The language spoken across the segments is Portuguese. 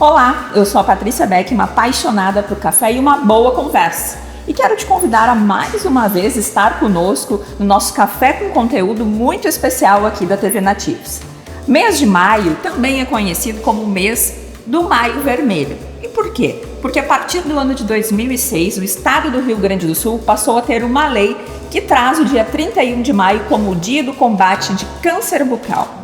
Olá, eu sou a Patrícia Beck, uma apaixonada por café e uma boa conversa. E quero te convidar a mais uma vez estar conosco no nosso Café com conteúdo muito especial aqui da TV Nativos. Mês de maio também é conhecido como o mês do Maio Vermelho. E por quê? Porque a partir do ano de 2006, o estado do Rio Grande do Sul passou a ter uma lei que traz o dia 31 de maio como o dia do combate de câncer bucal.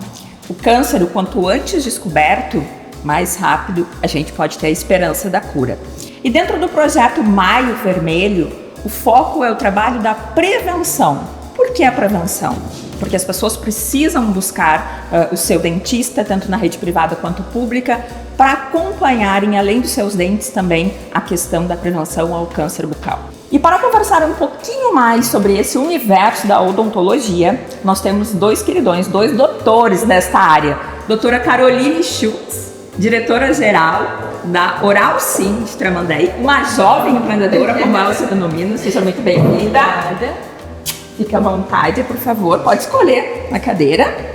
O câncer, o quanto antes descoberto, mais rápido a gente pode ter a esperança da cura. E dentro do projeto Maio Vermelho, o foco é o trabalho da prevenção. Por que a prevenção? Porque as pessoas precisam buscar o seu dentista, tanto na rede privada quanto pública, para acompanharem, além dos seus dentes, também a questão da prevenção ao câncer bucal. E para conversar um pouquinho mais sobre esse universo da odontologia, nós temos dois queridões, dois doutores desta área. Doutora Caroline Schultz, diretora-geral da Oral Sim de Tramandaí, uma jovem empreendedora, como ela se denomina. Seja muito bem-vinda. Fique à vontade, por favor, pode escolher a cadeira.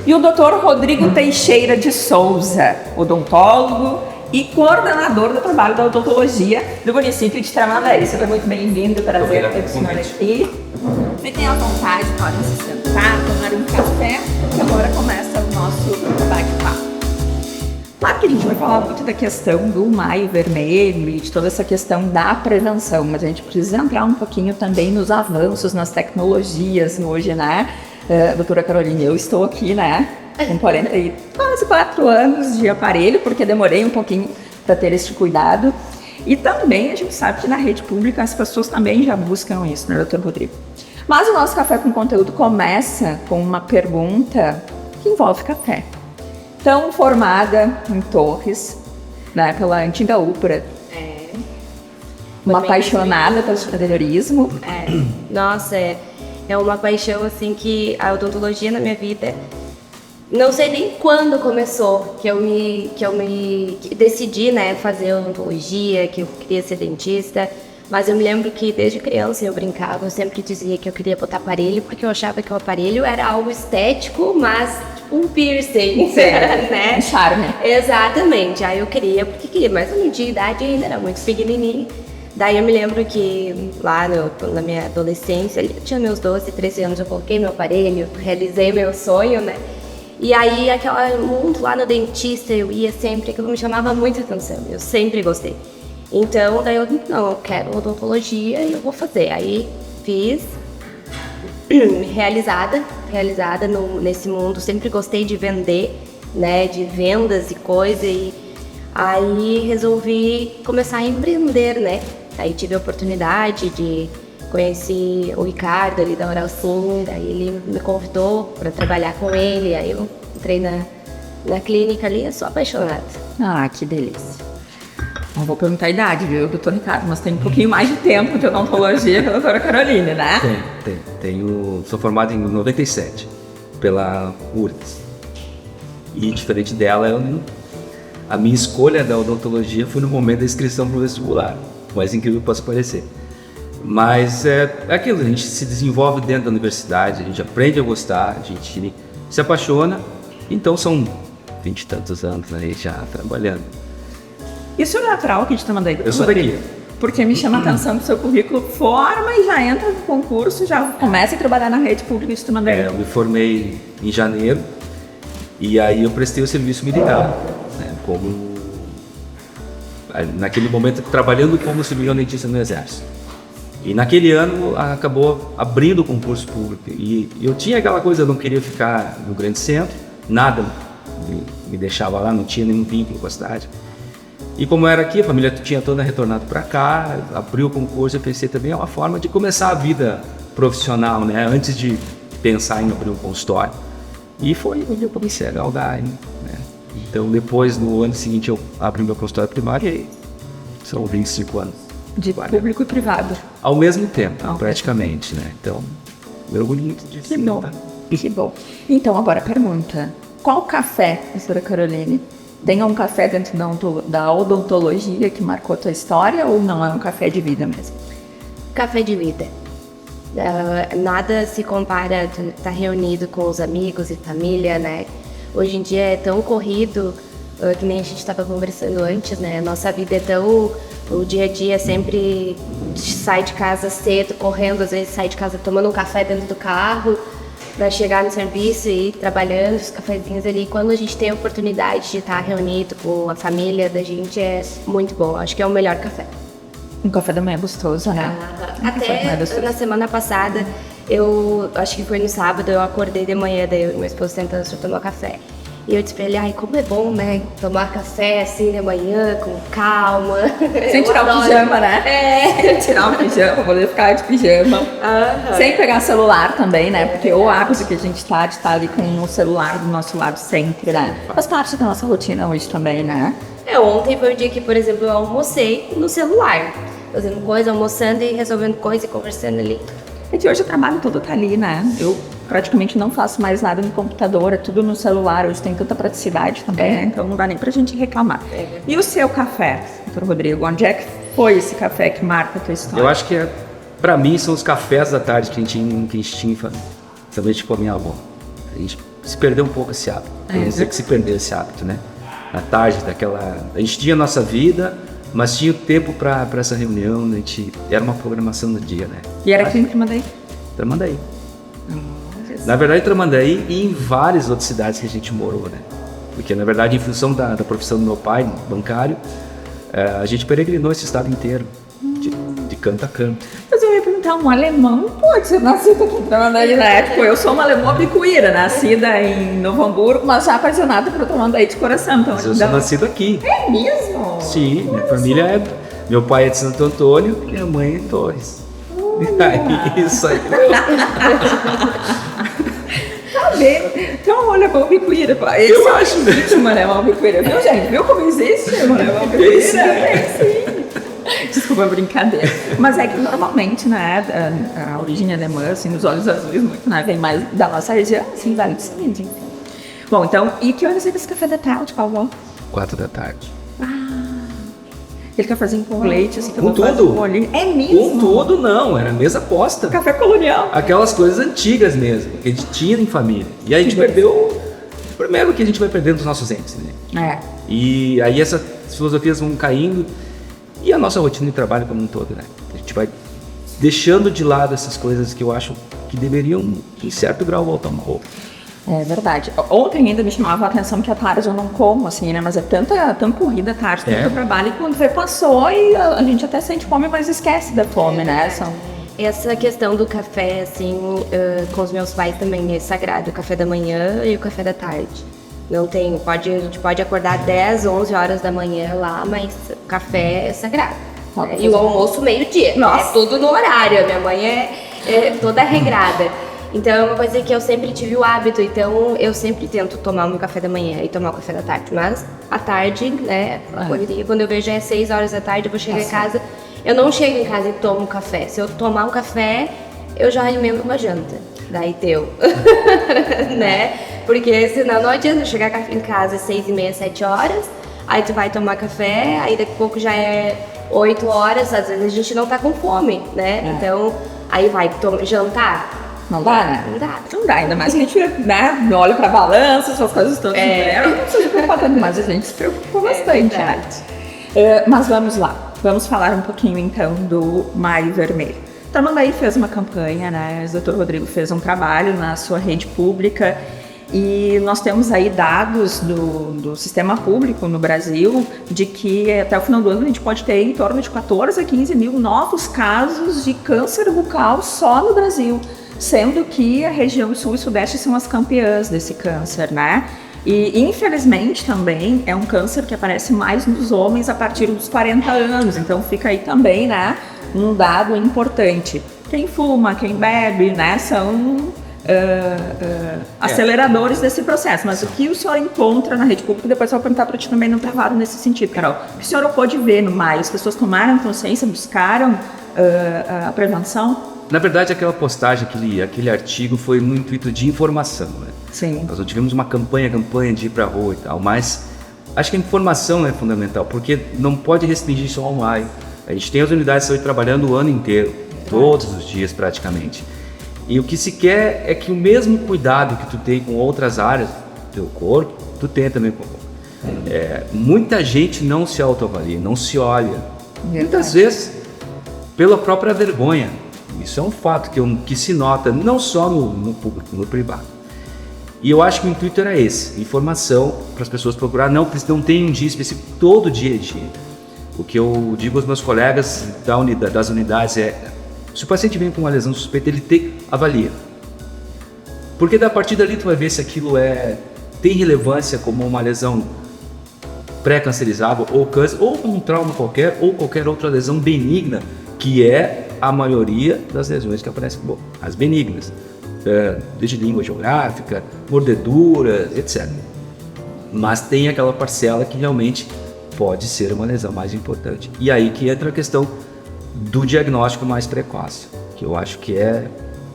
E o Dr. Rodrigo Teixeira de Souza, odontólogo e coordenador do trabalho da odontologia do município de Tramandaí. Seja muito bem-vindo, prazer ter o senhor aqui. Fiquem à vontade, podem se sentar, tomar um café, que agora começa o nosso bate-papo. Claro que a gente vai falar muito da questão do Maio Vermelho e de toda essa questão da prevenção, mas a gente precisa entrar um pouquinho também nos avanços, nas tecnologias hoje, né? Doutora Caroline, eu estou aqui, né, com quase 4 anos de aparelho, porque demorei um pouquinho para ter esse cuidado. E também a gente sabe que na rede pública as pessoas também já buscam isso, né, doutor Rodrigo? Mas o nosso Café com Conteúdo começa com uma pergunta que envolve café. Tão formada em Torres, né, pela antiga UPRA. Uma apaixonada pelo empreendedorismo. Nossa, é uma paixão assim que a odontologia na minha vida, não sei nem quando começou que eu me decidi, né, fazer odontologia, que eu queria ser dentista. Mas eu me lembro que desde criança eu brincava, eu sempre dizia que eu queria botar aparelho, porque eu achava que o aparelho era algo estético, mas um piercing, né? Um charme. Exatamente, aí eu queria, porque queria, mas eu não tinha idade ainda, era muito pequenininho. Daí eu me lembro que lá na minha adolescência, eu tinha meus 12, 13 anos, eu coloquei meu aparelho, realizei meu sonho, né? E aí aquele mundo lá no dentista, eu ia sempre, aquilo me chamava muita atenção, eu sempre gostei. Então, daí eu quero odontologia e eu vou fazer. Aí fiz, realizada nesse mundo, sempre gostei de vender, né, de vendas e coisa, e aí resolvi começar a empreender, né. Aí tive a oportunidade de conhecer o Ricardo ali da Oral Sim, daí ele me convidou para trabalhar com ele, aí eu entrei na clínica ali, eu sou apaixonada. Ah, que delícia. Não vou perguntar a idade, viu, doutor Ricardo, mas tem um pouquinho mais de tempo de odontologia que a doutora Caroline, né? Sou formado em 97 pela URGS. E diferente dela, a minha escolha da odontologia foi no momento da inscrição para o vestibular. O mais incrível que possa parecer. Mas é aquilo, a gente se desenvolve dentro da universidade, a gente aprende a gostar, a gente se apaixona. Então são 20 e tantos anos aí já trabalhando. E o senhor é natural aqui de Tramandaí? Eu sou daqui. Porque me chama a atenção que o seu currículo forma e já entra no concurso, já começa a trabalhar na rede pública de Tramandaí. Eu me formei em janeiro e aí eu prestei o serviço militar, né, naquele momento trabalhando como civil dentista no Exército. E naquele ano acabou abrindo o concurso público e eu tinha aquela coisa, eu não queria ficar no grande centro, nada me deixava lá, não tinha nenhum vínculo com a cidade. E como era aqui, a família tinha toda retornado para cá, abriu o concurso, eu pensei também, é uma forma de começar a vida profissional, né? Antes de pensar em abrir um consultório. E foi onde eu comecei a galgar, né? Então depois, no ano seguinte, eu abri meu consultório primário e são 25 anos. De público e privado. Ao mesmo tempo, praticamente, né? Então, eu orgulho muito disso. Que bom, que bom. Então, agora a pergunta. Qual café, doutora Caroline, tem um café dentro da odontologia que marcou a tua história ou não é um café de vida mesmo? Café de vida. Nada se compara a estar reunido com os amigos e família, né? Hoje em dia é tão corrido que nem a gente estava conversando antes, né? Nossa vida é tão... O dia a dia sempre sai de casa cedo, correndo, às vezes sai de casa tomando um café dentro do carro para chegar no serviço e ir trabalhando os cafezinhos ali. Quando a gente tem a oportunidade de estar reunido com a família da gente, é muito bom. Acho que é o melhor café. Um café da manhã gostoso, né? Até na semana passada, eu acho que foi no sábado, eu acordei de manhã, daí eu e meu esposo tentando tomar café. E eu disse pra ele, ai, como é bom, né? Tomar café assim de manhã, com calma. Sem tirar o pijama, né? Sem tirar o pijama, poder ficar de pijama. Sem pegar celular também, né? Porque o hábito que a gente tá de estar ali com o celular do nosso lado sempre, né? Faz parte da nossa rotina hoje também, né? Ontem foi um dia que, por exemplo, eu almocei no celular. Fazendo coisa, almoçando e resolvendo coisa e conversando ali. É que hoje o trabalho todo tá ali, né? Eu praticamente não faço mais nada no computador, é tudo no celular. Hoje tem tanta praticidade também, né? Então não dá nem pra gente reclamar. E o seu café, doutor Rodrigo? Onde é que foi esse café que marca a tua história? Eu acho que, pra mim, são os cafés da tarde que a gente tinha, também tipo a minha avó. A gente se perdeu um pouco esse hábito. Vamos dizer que se perdeu esse hábito, né? Na tarde daquela... A gente tinha a nossa vida, mas tinha o tempo para essa reunião, a gente... Era uma programação do dia, né? E era aqui em Tramandaí? Tramandaí. Na verdade, Tramandaí e em várias outras cidades que a gente morou, né? Porque, na verdade, em função da profissão do meu pai, bancário, a gente peregrinou esse estado inteiro, de canto a canto. Mas eu ia perguntar, um alemão não pode ser nascido aqui em Tramandaí, né? Tipo, eu sou uma alemã bicuíra, nascida em Novo Hamburgo, mas já apaixonada por Tramandaí de coração. Então, mas eu sou nascido aqui. É mesmo? Sim, minha família é... Meu pai é de Santo Antônio e minha mãe é de Torres. Isso aí. Tá vendo? Então, olha, alemão bicuíra. Eu acho. Existe um alemão bicuíra. Viu, gente? Viu como existe um alemão bicuíra? Sim. Desculpa a brincadeira. Mas é que normalmente, né, a origem alemã, assim, nos olhos azuis, muito, né, vem mais da nossa região, assim, Vale do Silício, enfim. Bom, então, e que horas é esse café da tarde, Paulo? 4 da tarde. Aquele cafezinho com leite, assim, que com tudo. É mesmo? Com tudo, não. Era mesa posta. Café colonial. Aquelas coisas antigas mesmo, que a gente tinha em família. E aí a gente perdeu... Primeiro que a gente vai perdendo os nossos entes, né? E aí essas filosofias vão caindo. E a nossa rotina de trabalho como um todo, né? A gente vai deixando de lado essas coisas que eu acho que deveriam, em certo grau, voltar uma roupa. É verdade. Ontem ainda me chamava a atenção que à tarde eu não como, assim, né? Mas é tanta corrida à tarde, tanto trabalho, e quando vê, passou e a gente até sente fome, mas esquece da fome, né? Essa questão do café, assim, com os meus pais também é sagrado. O café da manhã e o café da tarde. Não tem, a gente pode acordar 10, 11 horas da manhã lá, mas o café é sagrado. Né? E o almoço meio-dia. Nossa. É tudo no horário. A minha mãe é toda regrada. Então é uma coisa que eu sempre tive o hábito, então eu sempre tento tomar o meu café da manhã e tomar o café da tarde. Mas à tarde, né, quando eu vejo é 6 horas da tarde, eu vou chegar em casa, eu não chego em casa e tomo um café. Se eu tomar um café, eu já emendo uma janta. Daí deu. Né? Porque senão não adianta chegar em casa às 6h30, 7 horas, aí tu vai tomar café, aí daqui a pouco já é 8 horas, às vezes a gente não tá com fome, né? Então, aí vai jantar. Não dá, né? Não dá. Não dá, ainda mais que a gente, né, olha pra balança, essas coisas todas. Não precisa se preocupar tanto, mas a gente se preocupa bastante, né? Mas vamos lá. Vamos falar um pouquinho, então, do Maio Vermelho. Tramandaí fez uma campanha, né? O Dr. Rodrigo fez um trabalho na sua rede pública e nós temos aí dados do sistema público no Brasil de que até o final do ano a gente pode ter em torno de 14 a 15 mil novos casos de câncer bucal só no Brasil, sendo que a região sul e sudeste são as campeãs desse câncer, né? E infelizmente também é um câncer que aparece mais nos homens a partir dos 40 anos, então fica aí também, né, um dado importante. Quem fuma, quem bebe, né, são aceleradores desse processo. Mas o que o senhor encontra na rede pública, depois eu vou perguntar para ti também no privado nesse sentido, Carol. O que o senhor pode ver no maio? As pessoas tomaram consciência, buscaram a prevenção? Na verdade, aquela postagem, aquele artigo foi no intuito de informação, né? Sim. Nós não tivemos uma campanha de ir pra rua e tal, mas acho que a informação é fundamental, porque não pode restringir só ao maio. A gente tem as unidades de saúde trabalhando o ano inteiro, todos os dias praticamente. E o que se quer é que o mesmo cuidado que tu tem com outras áreas do teu corpo, tu tenha também com o corpo. Muita gente não se autoavalia, não se olha. Verdade. Muitas vezes pela própria vergonha. Isso é um fato que se nota não só no público, no privado. E eu acho que o intuito era esse, informação para as pessoas procurar, não tem um dia específico, todo dia é dia. O que eu digo aos meus colegas das unidades se o paciente vem com uma lesão suspeita, ele avalia. Porque a partir dali tu vai ver se aquilo tem relevância como uma lesão pré-cancerizável ou câncer, ou um trauma qualquer, ou qualquer outra lesão benigna, que é a maioria das lesões que aparecem, as benignas, desde língua geográfica, mordeduras, etc. Mas tem aquela parcela que realmente pode ser uma lesão mais importante. E aí que entra a questão do diagnóstico mais precoce, que eu acho que é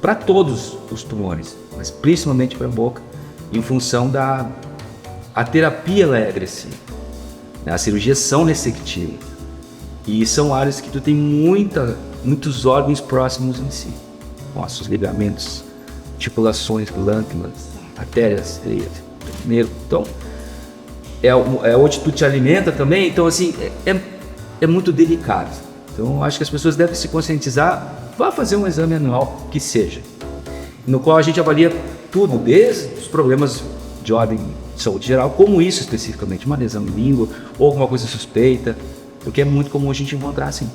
para todos os tumores, mas principalmente para a boca, em função a terapia ela é agressiva. As cirurgias são ressectivas e são áreas que tu tem muitos órgãos próximos em si, ossos, ligamentos, articulações, glândulas, artérias, nervo. Então, é onde tu te alimenta também, então assim, é muito delicado. Então, acho que as pessoas devem se conscientizar, vá fazer um exame anual que seja, no qual a gente avalia tudo, desde os problemas de ordem de saúde geral, como isso especificamente, uma lesão em língua ou alguma coisa suspeita, porque é muito comum a gente encontrar assim.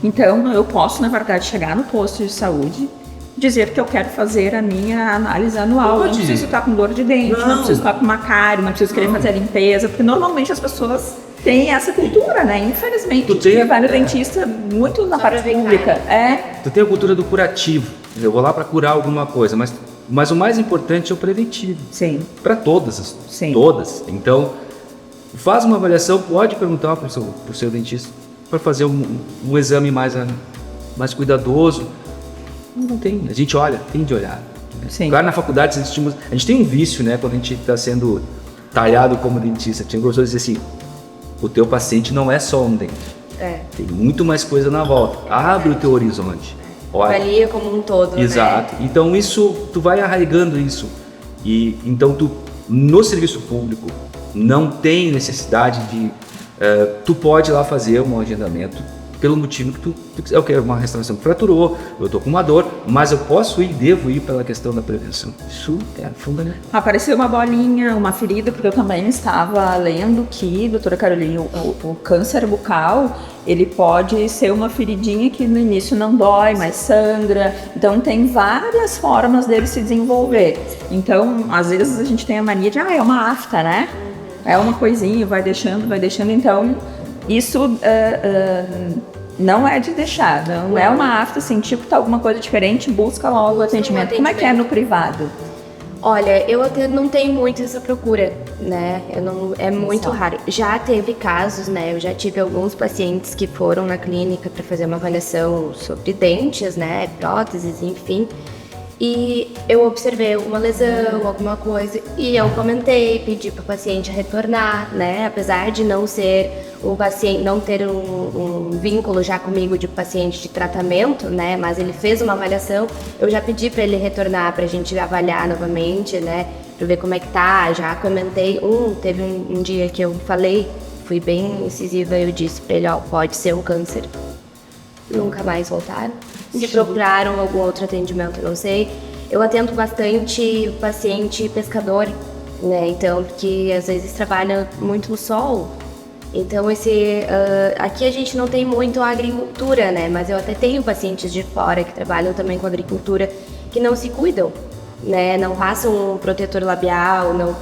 Então, eu posso, na verdade, chegar no posto de saúde, dizer que eu quero fazer a minha análise anual. Não preciso estar com dor de dente, não preciso estar com uma cárie, não preciso querer fazer a limpeza, porque normalmente as pessoas têm essa cultura, né? Infelizmente, que vai no dentista muito na parte pública. Tu tem a cultura do curativo. Eu vou lá para curar alguma coisa, mas o mais importante é o preventivo. Sim. Para todas. Sim. Todas. Então, faz uma avaliação, pode perguntar para o seu dentista para fazer um exame mais cuidadoso. Não tem. A gente olha, tem de olhar. Sim. Claro, na faculdade a gente tem um vício, né? Quando a gente está sendo talhado como dentista. Tinha um professor que dizia assim, o teu paciente não é só um dente. Tem muito mais coisa na volta. Abre o teu horizonte. Avalia como um todo, exato. Né? Então tu vai arraigando isso. E então no serviço público não tem necessidade de tu pode ir lá fazer um agendamento pelo motivo que eu quero uma restauração que fraturou, eu tô com uma dor, mas eu posso ir, devo ir pela questão da prevenção. Isso é fundamental. Apareceu uma bolinha, uma ferida, porque eu também estava lendo que, doutora Carolina, o câncer bucal, ele pode ser uma feridinha que no início não dói, mas sangra. Então tem várias formas dele se desenvolver. Então, às vezes a gente tem a mania de, é uma afta, né? É uma coisinha, vai deixando. Então, isso não é de deixar, não é uma afta, sentir que tá alguma coisa diferente, busca logo o atendimento. Como é que é no privado? Olha, eu até não tenho muito essa procura, né? É muito raro. Já teve casos, né? Eu já tive alguns pacientes que foram na clínica para fazer uma avaliação sobre dentes, né? Próteses, enfim. E eu observei alguma lesão, alguma coisa, e eu comentei, pedi para o paciente retornar, né? Apesar de não ser o paciente, não ter um vínculo já comigo de paciente de tratamento, né? Mas ele fez uma avaliação, eu já pedi para ele retornar para a gente avaliar novamente, né? Para ver como é que tá. Já comentei, teve um dia que eu falei, fui bem incisiva, eu disse para ele, pode ser um câncer. Nunca mais voltaram. Se procuraram algum outro atendimento, eu não sei. Eu atendo bastante paciente pescador, né? Então, porque às vezes trabalha muito no sol. Então, aqui a gente não tem muito a agricultura, né? Mas eu até tenho pacientes de fora que trabalham também com agricultura que não se cuidam, né? Não passam um protetor labial, não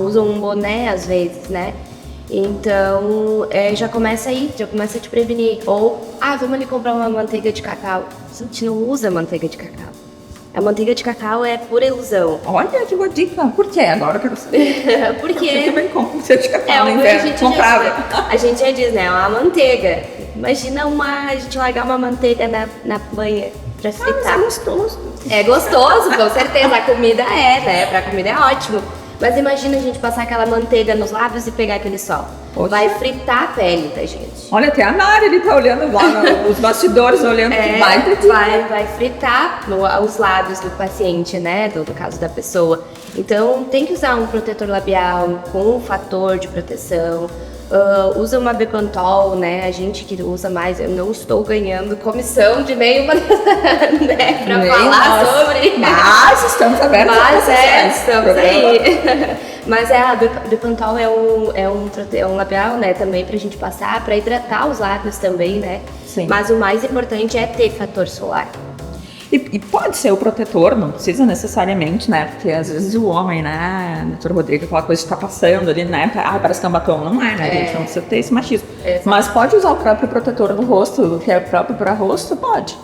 usam um boné às vezes, né? Então, já começa aí, já começa a te prevenir. Ou, vamos ali comprar uma manteiga de cacau. A gente não usa manteiga de cacau. A manteiga de cacau é pura ilusão. Olha que boa dica. Por quê? Agora eu quero saber. Porque eu também compro manteiga de cacau, a gente já diz, né? Uma manteiga. Imagina a gente largar uma manteiga na banha pra fritar. Mas é gostoso. É gostoso, com certeza. A comida né? Pra comida é ótimo. Mas imagina a gente passar aquela manteiga nos lábios e pegar aquele sol. Poxa. Vai fritar a pele da gente. Olha, até a Mari, ele tá olhando lá, os bastidores olhando que vai fritar os lábios do paciente, né? Do caso da pessoa. Então, tem que usar um protetor labial com um fator de proteção. Usa uma Bepantol, né? A gente que usa mais, eu não estou ganhando comissão de nenhuma, né? Pra falar sobre. Mas estamos abertos. Mas estamos aí. Mas a Bepantol é um labial, né? Também pra gente passar, pra hidratar os lábios também, né? Sim. Mas o mais importante é ter fator solar. E pode ser o protetor, não precisa necessariamente, né? Porque às vezes o homem, né, doutor Rodrigo, aquela coisa que tá passando ali, né? Parece que é um batom. Não é, né, gente? Não precisa ter esse machismo. Mas pode usar o próprio protetor no rosto, que é próprio para rosto? Pode.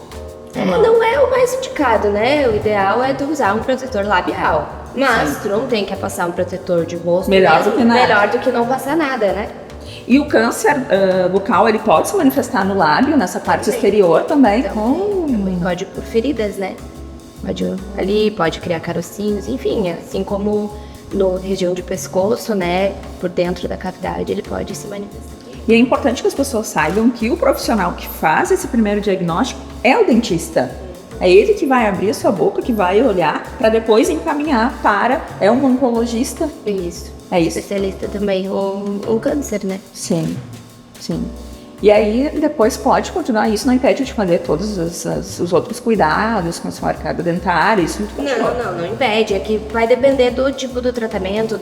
Não é o mais indicado, né? O ideal é usar um protetor labial. Mas tu não tem que passar um protetor de rosto. Melhor do que nada. Melhor do que não passar nada, né? E o câncer bucal, ele pode se manifestar no lábio, nessa parte exterior também? Também pode por feridas, né? Pode criar carocinhos, enfim, assim como na região de pescoço, né? Por dentro da cavidade, ele pode se manifestar. E é importante que as pessoas saibam que o profissional que faz esse primeiro diagnóstico é o dentista. É ele que vai abrir a sua boca, que vai olhar, para depois encaminhar para... É um oncologista? Isso. É isso. Especialista também, ou câncer, né? Sim, sim. E aí, depois pode continuar, isso não impede de fazer todos os outros cuidados com a sua arcada dentária, isso tudo continua. Não impede, é que vai depender do tipo do tratamento,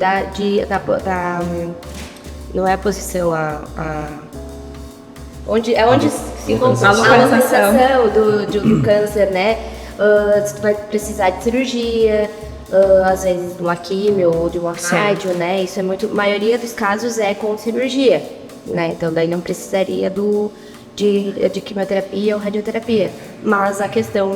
não é a posição, onde se encontra a localização do câncer, né? Você vai precisar de cirurgia, às vezes de uma químio ou de uma rádio, né? Isso é muito, a maioria dos casos é com cirurgia, né? Então daí não precisaria de quimioterapia ou radioterapia. Mas a questão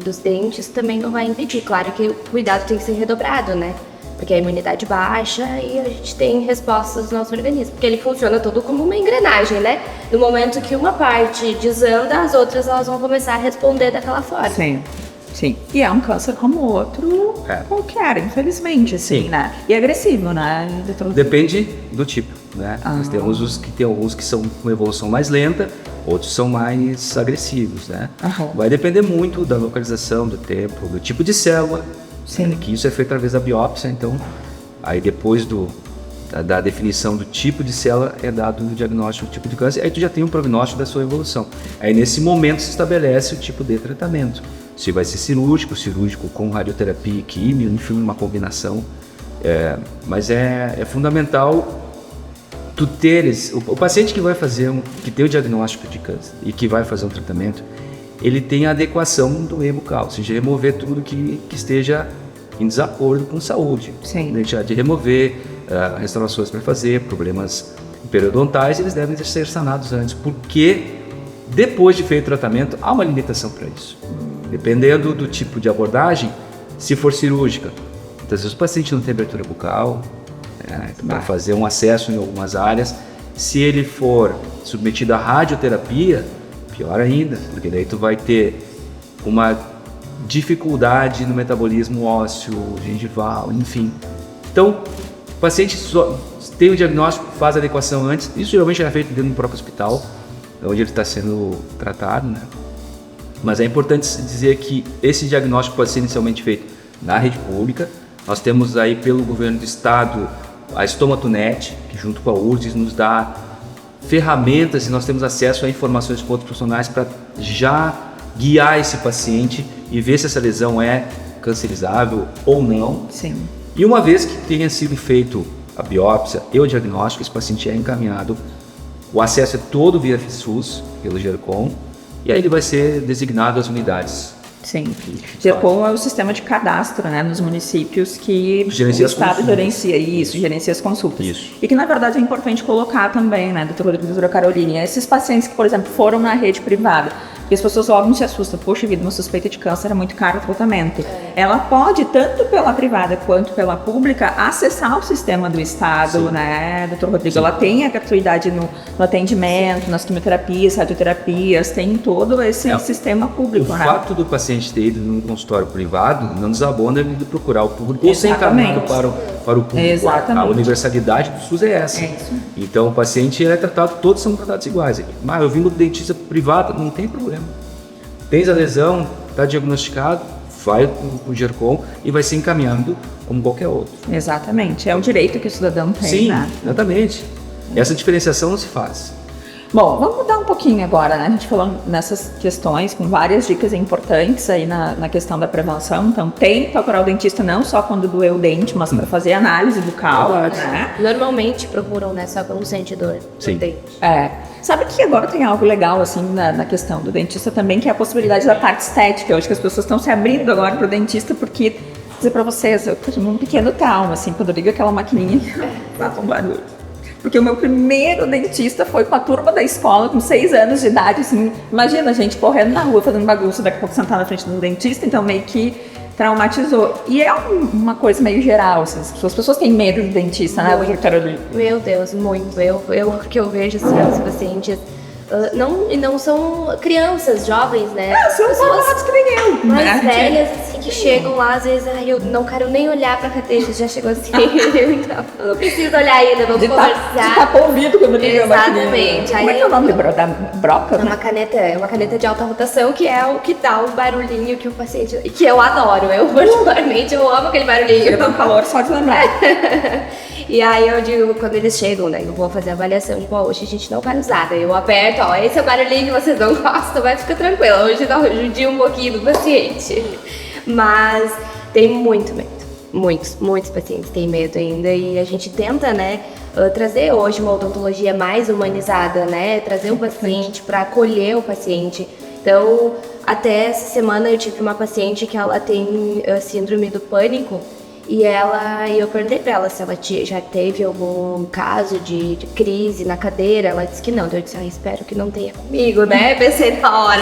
dos dentes também não vai impedir. Claro que o cuidado tem que ser redobrado, né? Porque a imunidade baixa e a gente tem respostas do nosso organismo. Porque ele funciona todo como uma engrenagem, né? No momento que uma parte desanda, as outras elas vão começar a responder daquela forma. Sim. Sim, e é um câncer como outro qualquer, infelizmente, assim, Sim. né? E agressivo, né? Depende do tipo, né? Nós temos alguns que são com evolução mais lenta, outros são mais agressivos, né? Vai depender muito da localização, do tempo, do tipo de célula. Sim. Que isso é feito através da biópsia, então aí depois da definição do tipo de célula é dado o diagnóstico do tipo de câncer, aí tu já tem um prognóstico da sua evolução. Aí nesse momento se estabelece o tipo de tratamento. Se vai ser cirúrgico com radioterapia e químio, enfim, uma combinação. Mas é fundamental tu teres... O paciente que vai fazer, que tem o diagnóstico de câncer e que vai fazer um tratamento, ele tem a adequação do meio bucal, ou seja, remover tudo que esteja em desacordo com saúde. Sim. Deixar de remover, restaurações para fazer, problemas periodontais, eles devem ser sanados antes, porque depois de feito o tratamento, há uma limitação para isso. Dependendo do tipo de abordagem, se for cirúrgica, muitas vezes o paciente não tem abertura bucal, para fazer um acesso em algumas áreas. Se ele for submetido à radioterapia, pior ainda, porque daí tu vai ter uma dificuldade no metabolismo ósseo, gengival, enfim. Então, o paciente tem o diagnóstico, faz a adequação antes, isso geralmente é feito dentro do próprio hospital, onde ele está sendo tratado, né? Mas é importante dizer que esse diagnóstico pode ser inicialmente feito na rede pública. Nós temos aí pelo governo do estado a StomatoNet, que junto com a URSS nos dá ferramentas e nós temos acesso a informações com outros profissionais para já guiar esse paciente e ver se essa lesão é cancerizável ou não. Sim. E uma vez que tenha sido feito a biópsia e o diagnóstico, esse paciente é encaminhado. O acesso é todo via SUS, pelo GERCOM, e aí ele vai ser designado às unidades. Sim. GERCOM é o sistema de cadastro, né, nos municípios que gerencia o Estado gerencia as consultas. Isso. E que, na verdade, é importante colocar também, né, doutora Caroline, esses pacientes que, por exemplo, foram na rede privada, E as pessoas logo se assustam. Poxa vida, uma suspeita de câncer é muito caro o tratamento. Ela pode, tanto pela privada quanto pela pública, acessar o sistema do Estado, né, doutor Rodrigo? Ela tem a gratuidade no atendimento, nas quimioterapias, radioterapias, tem todo esse sistema público, O né? fato do paciente ter ido num consultório privado não desabona ele de procurar o público ou ser encaminhado para o público. Exatamente. A universalidade do SUS é essa. É isso. Então o paciente é tratado, todos são tratados iguais. Mas eu vim do dentista privado, não tem problema. Tens a lesão, está diagnosticado, vai para o GERCOM e vai ser encaminhado como qualquer outro. Exatamente, é o direito que o cidadão tem, Sim, né? exatamente. Essa diferenciação não se faz. Bom, vamos mudar um pouquinho agora, né? A gente falou nessas questões com várias dicas importantes aí na questão da prevenção. Então, tem que procurar o dentista não só quando doeu o dente, mas para fazer análise bucal, né? Normalmente procuram, né, só quando sente dor Sim. no dente. Sabe que agora tem algo legal, assim, na questão do dentista também, que é a possibilidade da parte estética. Eu acho que as pessoas estão se abrindo agora para o dentista, porque, vou dizer para vocês, eu tive um pequeno trauma, assim, quando eu ligo aquela maquininha, faz um barulho. Porque o meu primeiro dentista foi com a turma da escola, com 6 anos de idade, assim, imagina a gente correndo na rua, fazendo bagunça, daqui a pouco sentar na frente do dentista, então meio que traumatizou. E é uma coisa meio geral, assim, as pessoas têm medo do dentista, né, doutor Carolina? Meu Deus, muito. Que eu vejo assim, os pacientes não são crianças, jovens, né? São pessoas que nem eu, mais né? velhas, assim, que chegam lá, às vezes, eu não quero nem olhar pra carteira, já chegou assim, então, eu não preciso olhar ainda, vamos conversar. De tapar o ouvido quando liga a maquininha. Exatamente. Como é que é o nome da broca? É uma caneta de alta rotação, que é o que dá o barulhinho que o paciente... Que eu adoro, eu particularmente, eu amo aquele barulhinho. Eu dou calor só de lembrar. E aí eu digo, quando eles chegam, né, eu vou fazer a avaliação, tipo, hoje a gente não vai usar, daí eu aperto, esse é o barulhinho que vocês não gostam, mas fica tranquilo, hoje não judia um pouquinho do paciente. Mas tem muito medo, muitos pacientes têm medo ainda, e a gente tenta, né, trazer hoje uma odontologia mais humanizada, né, trazer o paciente para acolher o paciente. Então, até essa semana eu tive uma paciente que ela tem síndrome do pânico, e eu perguntei pra ela se ela já teve algum caso de crise na cadeira. Ela disse que não. Eu disse, espero que não tenha comigo, né? Pensei na hora.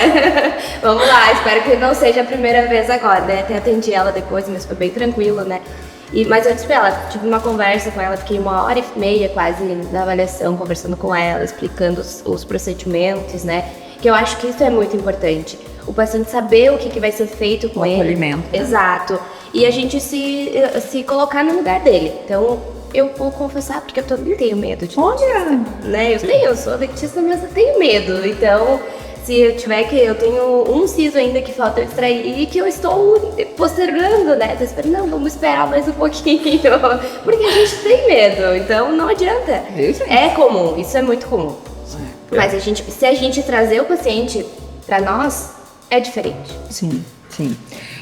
Vamos lá, espero que não seja a primeira vez agora, né? Até atendi ela depois, mas foi bem tranquilo, né? Mas eu disse pra ela, tive uma conversa com ela, fiquei 1h30 quase da avaliação, conversando com ela, explicando os procedimentos, né? Que eu acho que isso é muito importante. O paciente saber o que vai ser feito com ele. O acolhimento. Exato. E a gente se colocar no lugar dele. Então, eu vou confessar, porque eu também tenho medo de Olha! né? Eu sou dentista, mas eu tenho medo. Então, se eu eu tenho um siso ainda que falta eu extrair e que eu estou postergando, né? Tô esperando, não, vamos esperar mais um pouquinho. Porque a gente tem medo, então não adianta. É comum, isso é muito comum. Mas se a gente trazer o paciente para nós, é diferente. Sim, sim.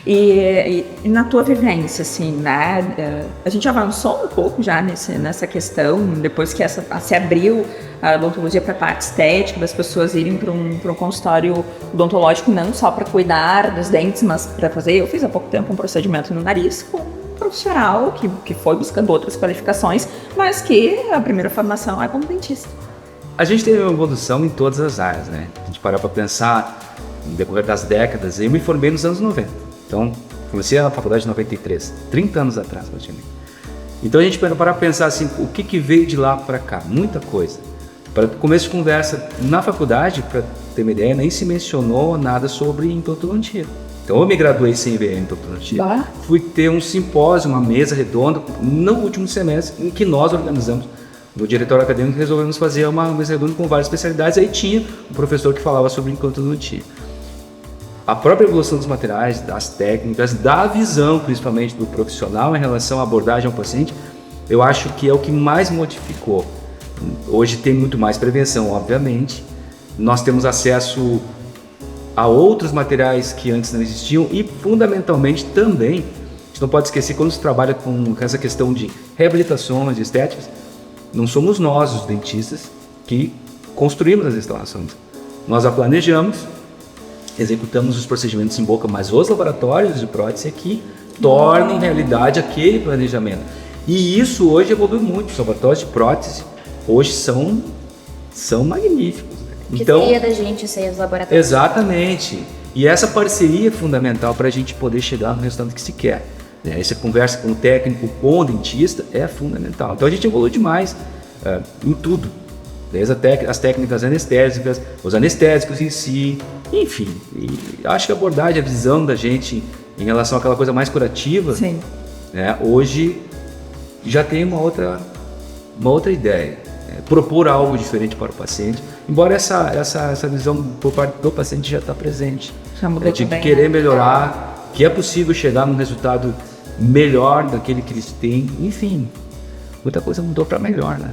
E na tua vivência, assim, né? A gente avançou um pouco já nessa questão, depois que se abriu a odontologia para a parte estética, das pessoas irem para um consultório odontológico não só para cuidar dos dentes, mas para fazer. Eu fiz há pouco tempo um procedimento no nariz com um profissional que foi buscando outras qualificações, mas que a primeira formação é como dentista. A gente teve uma evolução em todas as áreas, né? A gente parar para pensar no decorrer das décadas. Eu me formei nos anos 90. Então, comecei a faculdade em 93, 30 anos atrás, praticamente. Então a gente parar para pensar assim, o que veio de lá para cá? Muita coisa. Para começo de conversa, na faculdade, para ter uma ideia, nem se mencionou nada sobre implantodontia. Então eu me graduei sem ver implantodontia. Fui ter um simpósio, uma mesa redonda, no último semestre, em que nós organizamos. No diretório acadêmico resolvemos fazer uma mesa redonda com várias especialidades. Aí tinha um professor que falava sobre implantodontia. A própria evolução dos materiais, das técnicas, da visão, principalmente do profissional em relação à abordagem ao paciente, eu acho que é o que mais modificou. Hoje tem muito mais prevenção, obviamente. Nós temos acesso a outros materiais que antes não existiam e, fundamentalmente, também, a gente não pode esquecer, quando se trabalha com essa questão de reabilitações, de estéticas, não somos nós, os dentistas, que construímos as instalações. Nós a planejamos, executamos os procedimentos em boca, mas os laboratórios de prótese aqui tornam realidade aquele planejamento. E isso hoje evoluiu muito. Os laboratórios de prótese hoje são magníficos. Que seria da gente sem os laboratórios. Exatamente. E essa parceria é fundamental para a gente poder chegar no resultado que se quer. Essa conversa com o técnico, com o dentista é fundamental. Então a gente evolui demais em tudo. Desde as técnicas anestésicas, os anestésicos em si, enfim. E acho que a abordagem, a visão da gente em relação àquela coisa mais curativa, Sim. Né, hoje já tem uma outra ideia. Propor algo diferente para o paciente, embora essa visão por parte do paciente já está presente. Já mudou de também, querer né? melhorar, que é possível chegar num resultado melhor daquele que eles têm, enfim, muita coisa mudou para melhor, né?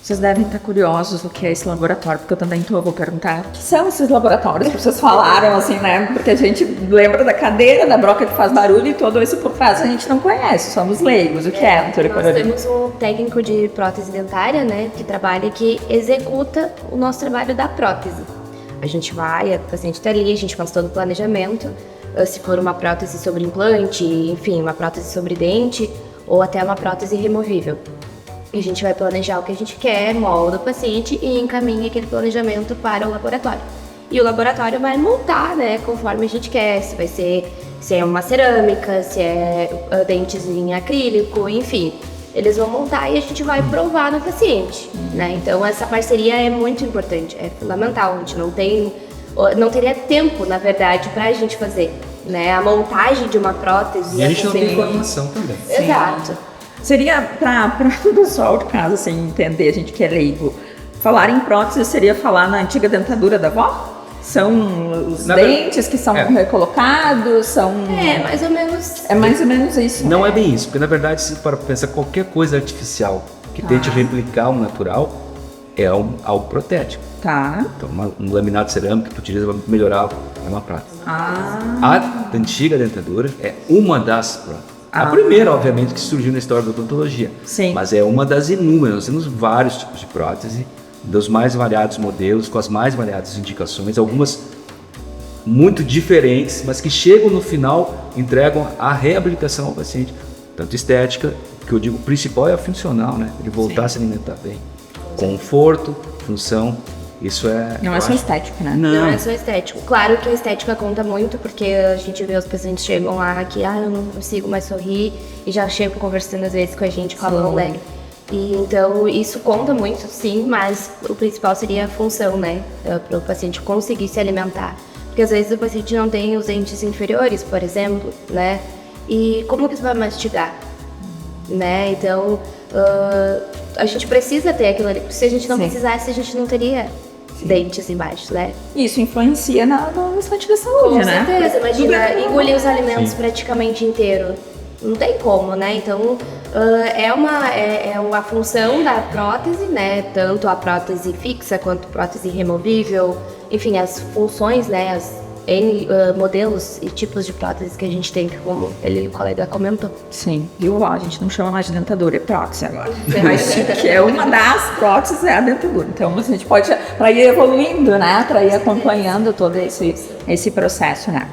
Vocês devem estar curiosos do que é esse laboratório, porque eu também vou perguntar o que são esses laboratórios que vocês falaram, assim, né? Porque a gente lembra da cadeira, da broca que faz barulho e todo esse por trás a gente não conhece, somos leigos. O que é, doutora Nós Carolina? temos um técnico de prótese dentária, né, que executa o nosso trabalho da prótese. A gente vai, o paciente está ali, a gente faz todo o planejamento, se for uma prótese sobre implante, enfim, uma prótese sobre dente, ou até uma prótese removível. A gente vai planejar o que a gente quer, molda o paciente e encaminha aquele planejamento para o laboratório. E o laboratório vai montar, né, conforme a gente quer, se é uma cerâmica, se é dentes em acrílico, enfim. Eles vão montar e a gente vai provar no paciente, né? Então essa parceria é muito importante, é fundamental. A gente não teria tempo, na verdade, para a gente fazer, né, a montagem de uma prótese. E a gente não tem informação também. Exato. Seria, para o pessoal de casa, assim, entender, a gente que é leigo, falar em prótese seria falar na antiga dentadura da avó? São os dentes que são recolocados, são... É, mais ou menos. É mais ou menos isso. Não é bem isso, porque na verdade, se para pensar qualquer coisa artificial que tente replicar o natural, é algo protético. Tá. Então, um laminado cerâmico que tu utiliza para melhorar é uma prótese. A antiga dentadura é uma das próteses. A primeira, obviamente, que surgiu na história da odontologia. Sim. Mas é uma das inúmeras. Nós temos vários tipos de prótese, dos mais variados modelos, com as mais variadas indicações, algumas muito diferentes, mas que chegam no final, entregam a reabilitação ao paciente. Tanto estética, que eu digo, o principal é a funcional, né? Ele voltar a se alimentar bem. Conforto, função, isso é... Não é só estética, né? Não é só estético. Claro que a estética conta muito, porque a gente vê os pacientes chegam lá que eu não consigo mais sorrir e já chegam conversando às vezes com a gente com a mão alegre. E então isso conta muito, sim, mas o principal seria a função, né? Para o paciente conseguir se alimentar. Porque às vezes o paciente não tem os dentes inferiores, por exemplo, né? E como que você vai mastigar? Né? Então a gente precisa ter aquilo ali. Se a gente não precisasse, a gente não teria dentes embaixo, né? Isso influencia no estante da saúde, Com né? certeza, imagina engolir os alimentos praticamente inteiro. Não tem como, né? Então, é uma função da prótese, né? Tanto a prótese fixa quanto a prótese removível. Enfim, as funções, né? N modelos e tipos de próteses que a gente tem, como o colega comentou. Sim, viu? A gente não chama mais de dentadura, é prótese agora. Mas que é uma das próteses é a dentadura. Então a gente pode, para ir evoluindo, né? Para ir acompanhando todo esse processo, né?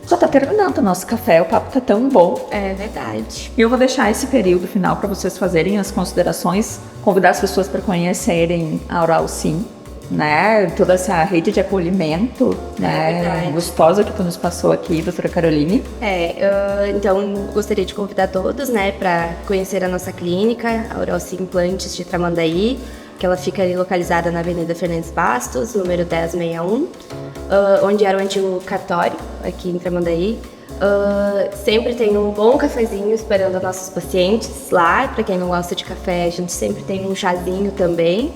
Já tá terminando o nosso café, o papo tá tão bom. É verdade. Eu vou deixar esse período final para vocês fazerem as considerações, convidar as pessoas para conhecerem a Oral Sim, né? Toda essa rede de acolhimento, né? Gostosa que tu nos passou aqui, doutora Caroline. Então gostaria de convidar todos, né, para conhecer a nossa clínica, a Oral Sim Implantes de Tramandaí, que ela fica ali localizada na Avenida Fernandes Bastos, número 1061, onde era o antigo cartório, aqui em Tramandaí. Sempre tem um bom cafezinho esperando os nossos pacientes lá. Para quem não gosta de café, a gente sempre tem um chazinho também.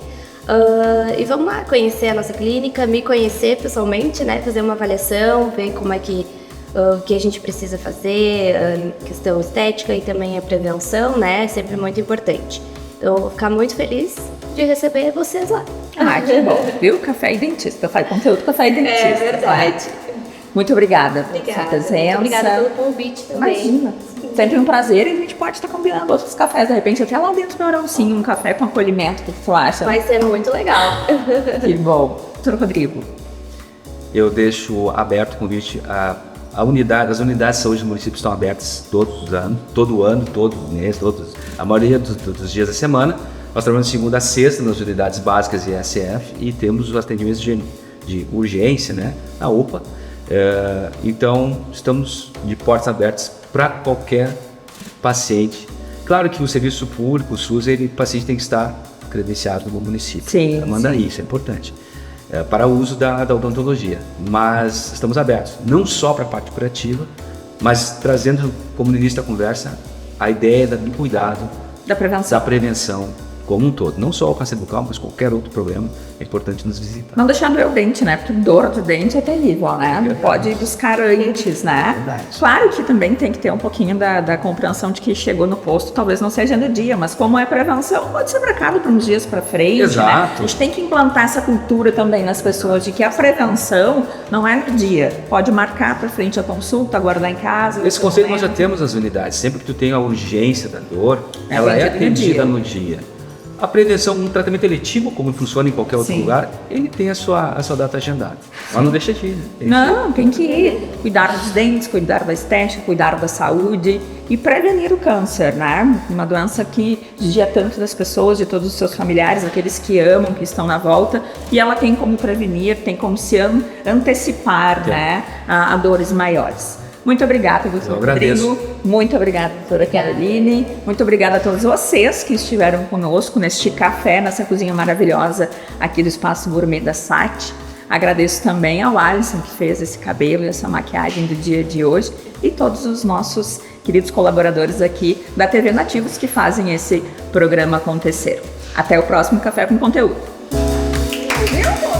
E vamos lá conhecer a nossa clínica, me conhecer pessoalmente, né? Fazer uma avaliação, ver como é que o que a gente precisa fazer, questão estética e também a prevenção, né? É sempre muito importante. Então, eu vou ficar muito feliz de receber vocês lá. Que bom, viu? Café e dentista, faz conteúdo café e dentista. É verdade. Muito obrigada pela sua presença. Muito obrigada pelo convite também. Imagina, sempre um prazer e a gente pode estar combinando outros cafés, de repente até lá dentro do Oral Sim, um café com acolhimento, o que tu acha? Vai ser muito legal. Que bom. Doutor Rodrigo. Eu deixo aberto o convite as unidades de saúde do município estão abertas todo ano, todo mês, a maioria dos dias da semana. Nós trabalhamos de segunda a sexta nas unidades básicas e ESF e temos os atendimentos de urgência, né, na UPA. Então, estamos de portas abertas para qualquer paciente. Claro que o serviço público, o SUS, o paciente tem que estar credenciado no município. Sim, manda isso, é importante. Para o uso da odontologia. Mas estamos abertos, não só para a parte curativa, mas trazendo, como no início da conversa, a ideia do cuidado, Da prevenção. como um todo. Não só o câncer bucal, mas qualquer outro problema, é importante nos visitar. Não deixar doer o dente, né? Porque dor de dente é terrível, né? Pode buscar antes, né? Verdade. Claro que também tem que ter um pouquinho da compreensão de que chegou no posto, talvez não seja no dia, mas como é prevenção, pode ser marcado para uns dias para frente, Exato. né? A gente tem que implantar essa cultura também nas pessoas de que a prevenção não é no dia. Pode marcar para frente a consulta, guardar em casa. Esse conceito nós já temos nas unidades. Sempre que tu tem a urgência da dor, É ela é atendida atendida no dia. A prevenção, um tratamento eletivo, como funciona em qualquer outro Sim. lugar, ele tem a sua data agendada. Mas não deixa de ir. Não, tem que ir. Cuidar dos dentes, cuidar da estética, cuidar da saúde e prevenir o câncer, né? Uma doença que judia tanto das pessoas, de todos os seus familiares, aqueles que amam, que estão na volta, e ela tem como prevenir, tem como se antecipar, né, a dores maiores. Muito obrigada, doutor Rodrigo. Muito obrigada, doutora Caroline. Muito obrigada a todos vocês que estiveram conosco neste café, nessa cozinha maravilhosa aqui do Espaço Gourmet da SAT. Agradeço também ao Alisson que fez esse cabelo e essa maquiagem do dia de hoje e todos os nossos queridos colaboradores aqui da TV Nativos que fazem esse programa acontecer. Até o próximo Café com Conteúdo. Meu amor!